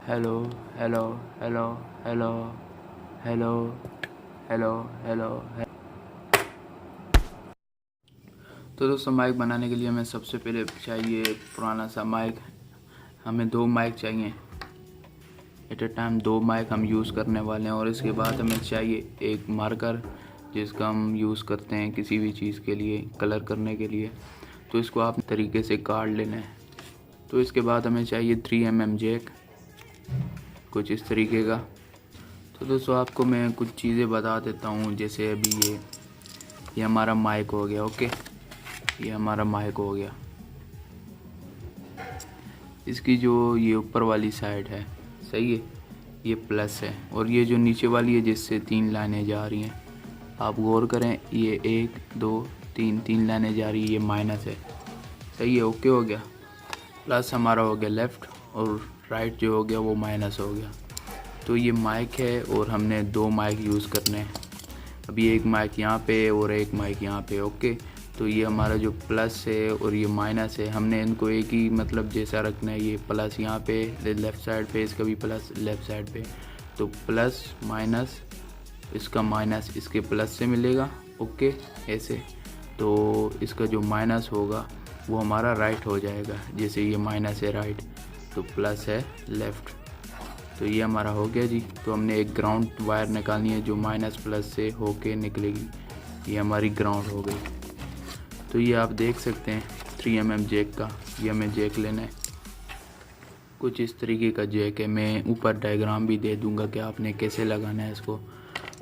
Hello hello hello hello hello hello hello. तो दोस्तों, mic बनाने के लिए हमें सबसे पहले चाहिए पुराना सा माइक। हमें 2 माइक चाहिए एट ए टाइम, 2 माइक हम यूज़ करने वाले हैं। और इसके बाद हमें चाहिए एक मार्कर, जिसका हम यूज़ करते हैं किसी भी चीज़ के लिए, कलर करने के लिए। तो इसको आप तरीके से काट लेना है। तो इसके बाद हमें चाहिए 3mm जैक, कुछ इस तरीके का। तो दोस्तों, आपको मैं कुछ चीज़ें बता देता हूँ। जैसे अभी ये हमारा माइक हो गया। ओके, ये हमारा माइक हो गया। इसकी जो ये ऊपर वाली साइड है, सही है, ये प्लस है। और ये जो नीचे वाली है, जिससे 3 लाइनें जा रही हैं, आप गौर करें, ये 1 2 3 लाइनें जा रही है, ये माइनस है। सही है, ओके हो गया। प्लस हमारा हो गया लेफ़्ट, और राइट जो हो गया वो माइनस हो गया। तो ये माइक है, और हमने 2 माइक यूज़ करने हैं। अभी एक माइक यहाँ पे और एक माइक यहाँ पे। ओके, तो ये हमारा जो प्लस है और ये माइनस है, हमने इनको एक ही मतलब जैसा रखना है। ये प्लस यहाँ पे लेफ़्ट साइड पे, इसका भी प्लस लेफ़्ट साइड पे। तो प्लस माइनस, इसका माइनस इसके प्लस से मिलेगा। ओके, ऐसे। तो इसका जो माइनस होगा वो हमारा राइट हो जाएगा। जैसे ये माइनस है राइट, तो प्लस है लेफ़्ट। तो ये हमारा हो गया जी। तो हमने एक ग्राउंड वायर निकालनी है जो माइनस प्लस से होके निकलेगी। ये हमारी ग्राउंड हो गई। तो ये आप देख सकते हैं 3mm जैक का, ये हमें जैक लेना है। कुछ इस तरीके का जैक है। मैं ऊपर डायग्राम भी दे दूंगा कि आपने कैसे लगाना है इसको।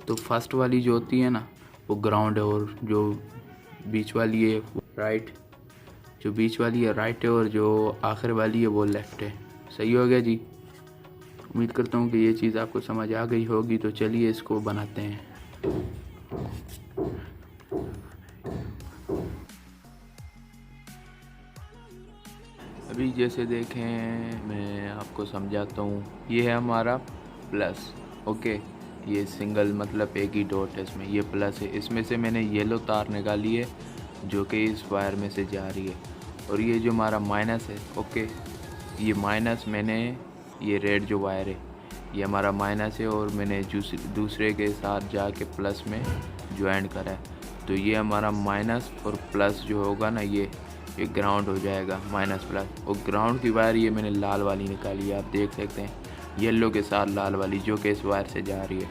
तो फर्स्ट वाली जो होती है ना, वो ग्राउंड है, और जो बीच वाली है वो राइट, जो बीच वाली है राइट है, और जो आखिर वाली है वो लेफ़्ट है। सही हो गया जी। उम्मीद करता हूँ कि ये चीज़ आपको समझ आ गई होगी। तो चलिए इसको बनाते हैं। अभी जैसे देखें, मैं आपको समझाता हूँ। ये है हमारा प्लस। ओके, ये सिंगल मतलब एक ही डॉट है इसमें, ये प्लस है। इसमें से मैंने येलो तार निकाली है जो कि इस वायर में से जा रही है। और ये जो हमारा माइनस है, ओके, ये माइनस मैंने, ये रेड जो वायर है ये हमारा माइनस है, और मैंने दूसरे के साथ जाके प्लस में ज्वाइन करा है। तो ये हमारा माइनस और प्लस जो होगा ना, ये ग्राउंड हो जाएगा, माइनस प्लस। और ग्राउंड की वायर ये मैंने लाल वाली निकाली है, आप देख सकते हैं, येलो के साथ लाल वाली, जो कि इस वायर से जा रही है।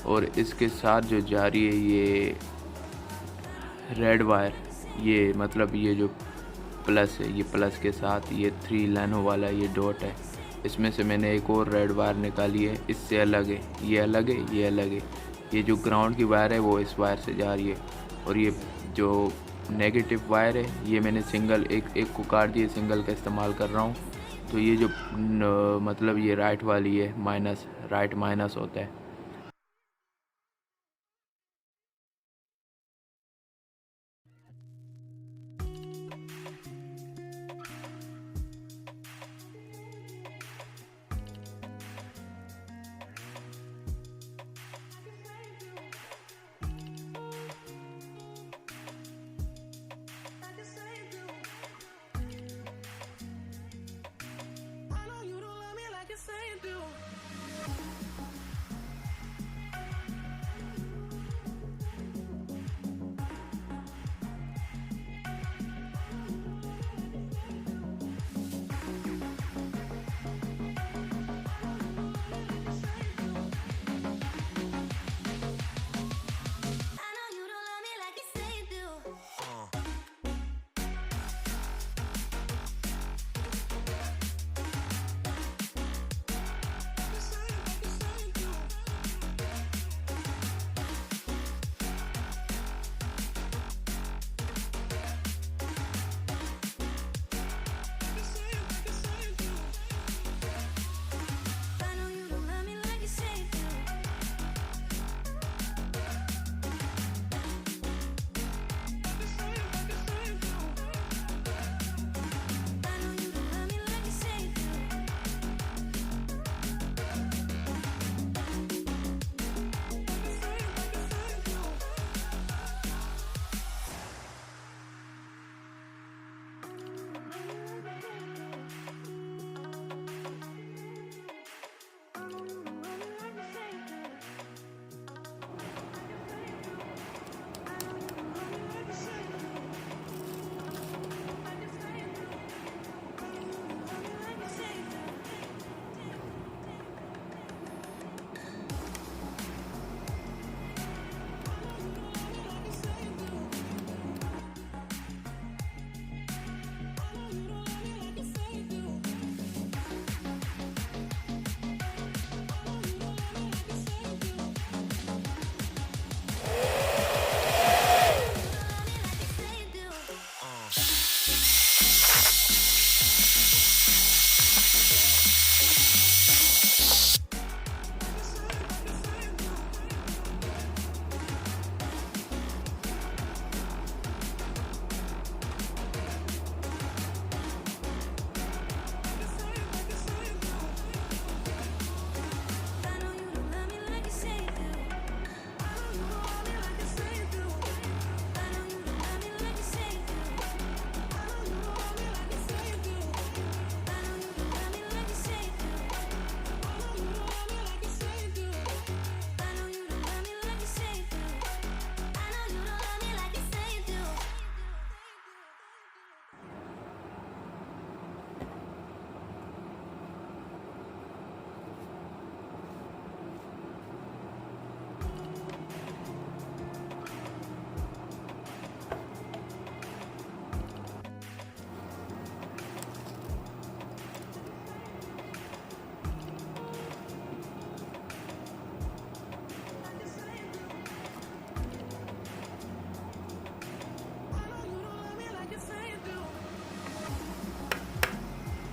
और इसके साथ जो जा रही है ये रेड वायर, ये मतलब ये जो प्लस है, ये प्लस के साथ ये 3 लाइनों वाला ये डॉट है। इसमें से मैंने एक और रेड वायर निकाली है, इससे अलग है, ये अलग है, ये अलग है। ये जो ग्राउंड की वायर है वो इस वायर से जा रही है। और ये जो नेगेटिव वायर है, ये मैंने सिंगल एक को काट दिए, सिंगल का इस्तेमाल कर रहा हूँ। तो ये जो मतलब ये राइट वाली है माइनस, राइट माइनस होता है।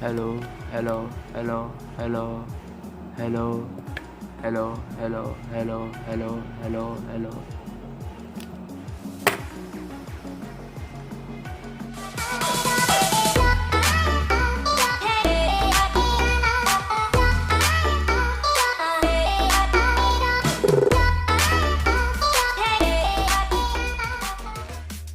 Hello hello hello hello hello hello hello hello hello hello hello